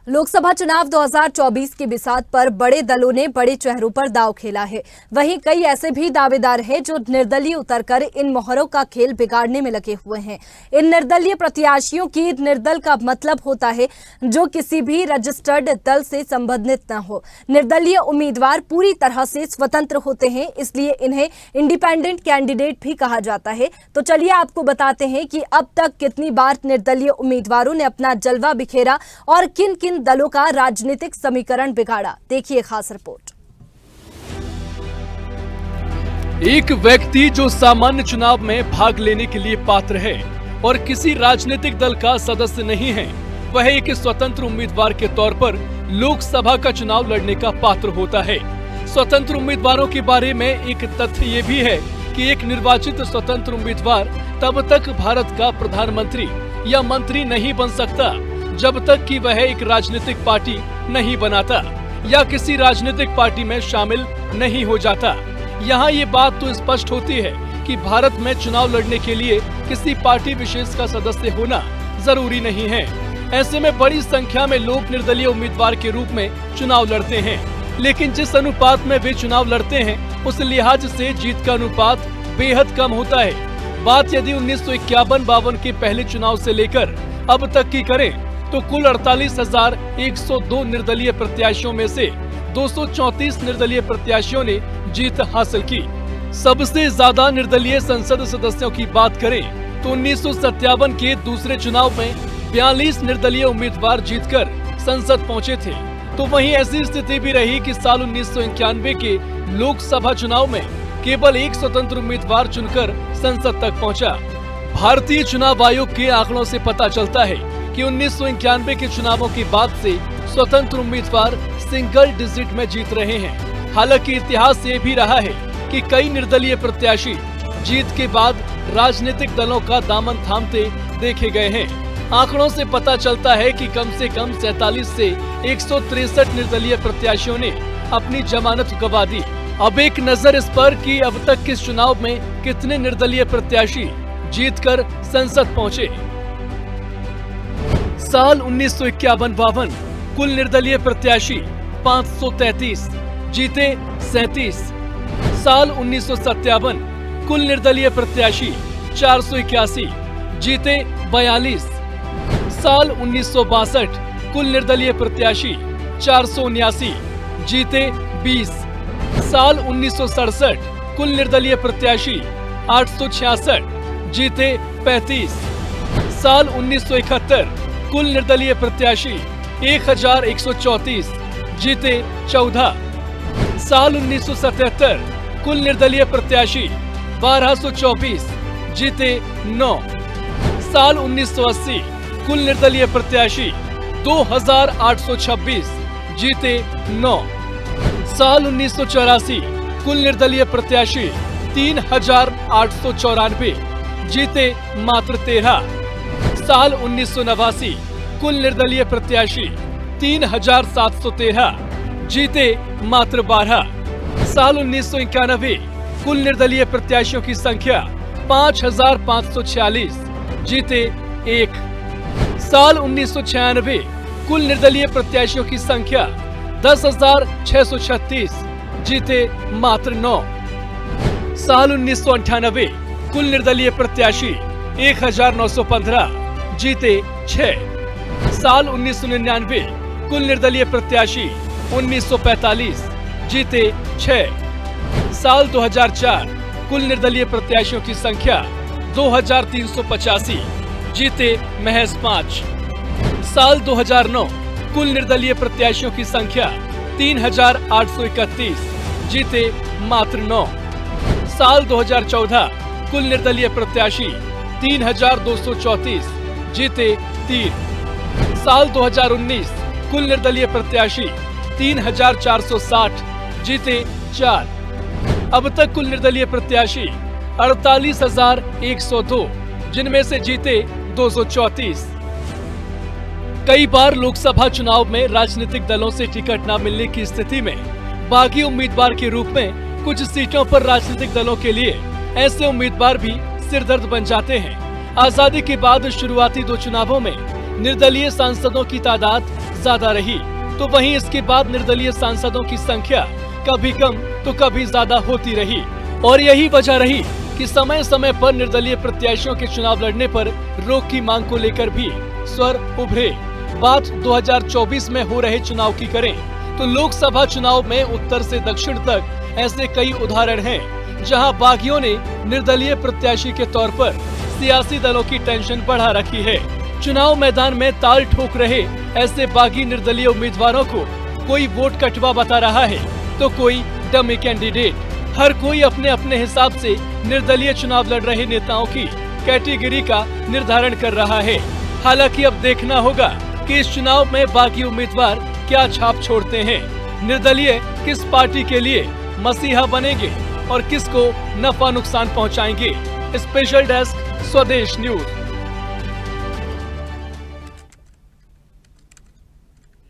लोकसभा चुनाव 2024 की बिसात पर बड़े दलों ने बड़े चेहरों पर दांव खेला है। वहीं कई ऐसे भी दावेदार हैं जो निर्दलीय उतरकर इन मोहरों का खेल बिगाड़ने में लगे हुए हैं। इन निर्दलीय प्रत्याशियों की निर्दल का मतलब होता है जो किसी भी रजिस्टर्ड दल से संबंधित न हो। निर्दलीय उम्मीदवार पूरी तरह से स्वतंत्र होते हैं, इसलिए इन्हें इंडिपेंडेंट कैंडिडेट भी कहा जाता है। तो चलिए आपको बताते हैं कि अब तक कितनी बार निर्दलीय उम्मीदवारों ने अपना जलवा बिखेरा और किन किन दलों का राजनीतिक समीकरण बिगाड़ा। देखिए खास रिपोर्ट। एक व्यक्ति जो सामान्य चुनाव में भाग लेने के लिए पात्र है और किसी राजनीतिक दल का सदस्य नहीं है, वह एक स्वतंत्र उम्मीदवार के तौर पर लोकसभा का चुनाव लड़ने का पात्र होता है। स्वतंत्र उम्मीदवारों के बारे में एक तथ्य ये भी है कि एक निर्वाचित स्वतंत्र उम्मीदवार तब तक भारत का प्रधानमंत्री या मंत्री नहीं बन सकता जब तक कि वह एक राजनीतिक पार्टी नहीं बनाता या किसी राजनीतिक पार्टी में शामिल नहीं हो जाता। यहाँ ये बात तो स्पष्ट होती है कि भारत में चुनाव लड़ने के लिए किसी पार्टी विशेष का सदस्य होना जरूरी नहीं है। ऐसे में बड़ी संख्या में लोग निर्दलीय उम्मीदवार के रूप में चुनाव लड़ते हैं, लेकिन जिस अनुपात में वे चुनाव लड़ते हैं उस लिहाज से जीत का अनुपात बेहद कम होता है। बात यदि 1951-52 के पहले चुनाव से लेकर अब तक की करें तो कुल 48,102 निर्दलीय प्रत्याशियों में से 234 निर्दलीय प्रत्याशियों ने जीत हासिल की। सबसे ज्यादा निर्दलीय संसद सदस्यों की बात करें तो 1957 के दूसरे चुनाव में 42 निर्दलीय उम्मीदवार जीतकर संसद पहुंचे थे। तो वहीं ऐसी स्थिति भी रही कि साल 1991 के लोकसभा चुनाव में केवल एक स्वतंत्र उम्मीदवार चुनकर संसद तक पहुंचा। भारतीय चुनाव आयोग के आंकड़ों से पता चलता है कि 1991 के चुनावों के बाद से स्वतंत्र उम्मीदवार सिंगल डिजिट में जीत रहे हैं। हालांकि इतिहास ये भी रहा है कि कई निर्दलीय प्रत्याशी जीत के बाद राजनीतिक दलों का दामन थामते देखे गए हैं। आंकड़ों से पता चलता है कि कम से कम 47 से 163 निर्दलीय प्रत्याशियों ने अपनी जमानत गंवा दी। अब एक नजर इस पर कि अब तक किस चुनाव में कितने निर्दलीय प्रत्याशी जीतकर संसद पहुंचे। साल 1951-52 कुल निर्दलीय प्रत्याशी 533, जीते 37। साल 1957 कुल निर्दलीय प्रत्याशी 481, जीते 42। साल 1962 कुल निर्दलीय प्रत्याशी 479, जीते 20। साल 1967 कुल निर्दलीय प्रत्याशी 866, जीते 35। साल 1971 कुल निर्दलीय प्रत्याशी 1134, जीते 14। साल 1977 कुल निर्दलीय प्रत्याशी 1224, जीते 9। साल 1980 कुल निर्दलीय प्रत्याशी 2826, जीते 9। साल 1984 कुल निर्दलीय प्रत्याशी 3894, जीते मात्र 13। साल 1989 कुल निर्दलीय प्रत्याशी 3713, जीते मात्र 12। साल 1991 कुल निर्दलीय प्रत्याशियों की संख्या 5546, जीते 1। साल 1996 कुल निर्दलीय प्रत्याशियों की संख्या 10,636, जीते मात्र 9। साल 1998 कुल निर्दलीय प्रत्याशी 1915, जीते 6। साल 1999 कुल निर्दलीय प्रत्याशी 1945, जीते 6। साल 2004 कुल निर्दलीय प्रत्याशियों की संख्या 2385, जीते महज 5। साल 2009 कुल निर्दलीय प्रत्याशियों की संख्या 3831, जीते मात्र 9। साल 2014 कुल निर्दलीय प्रत्याशी 3234, जीते 3। साल 2019 कुल निर्दलीय प्रत्याशी 3460, जीते 4। अब तक कुल निर्दलीय प्रत्याशी 48,102, जिनमें से जीते 234। कई बार लोकसभा चुनाव में राजनीतिक दलों से टिकट न मिलने की स्थिति में बागी उम्मीदवार के रूप में कुछ सीटों पर राजनीतिक दलों के लिए ऐसे उम्मीदवार भी सिरदर्द बन जाते हैं। आजादी के बाद शुरुआती 2 चुनावों में निर्दलीय सांसदों की तादाद ज्यादा रही, तो वहीं इसके बाद निर्दलीय सांसदों की संख्या कभी कम तो कभी ज्यादा होती रही। और यही वजह रही कि समय समय पर निर्दलीय प्रत्याशियों के चुनाव लड़ने पर रोक की मांग को लेकर भी स्वर उभरे। बात 2024 में हो रहे चुनाव की करें तो लोकसभा चुनाव में उत्तर से दक्षिण तक ऐसे कई उदाहरण हैं जहां बागियों ने निर्दलीय प्रत्याशी के तौर पर सियासी दलों की टेंशन बढ़ा रखी है। चुनाव मैदान में ताल ठोक रहे ऐसे बागी निर्दलीय उम्मीदवारों को कोई वोट कटवा बता रहा है तो कोई डमी कैंडिडेट। हर कोई अपने अपने हिसाब से निर्दलीय चुनाव लड़ रहे नेताओं की कैटेगरी का निर्धारण कर रहा है। हालांकि अब देखना होगा कि इस चुनाव में बागी उम्मीदवार क्या छाप छोड़ते हैं। निर्दलीय किस पार्टी के लिए मसीहा बनेंगे और किसको नफा नुकसान पहुंचाएंगे। स्पेशल डेस्क स्वदेश न्यूज।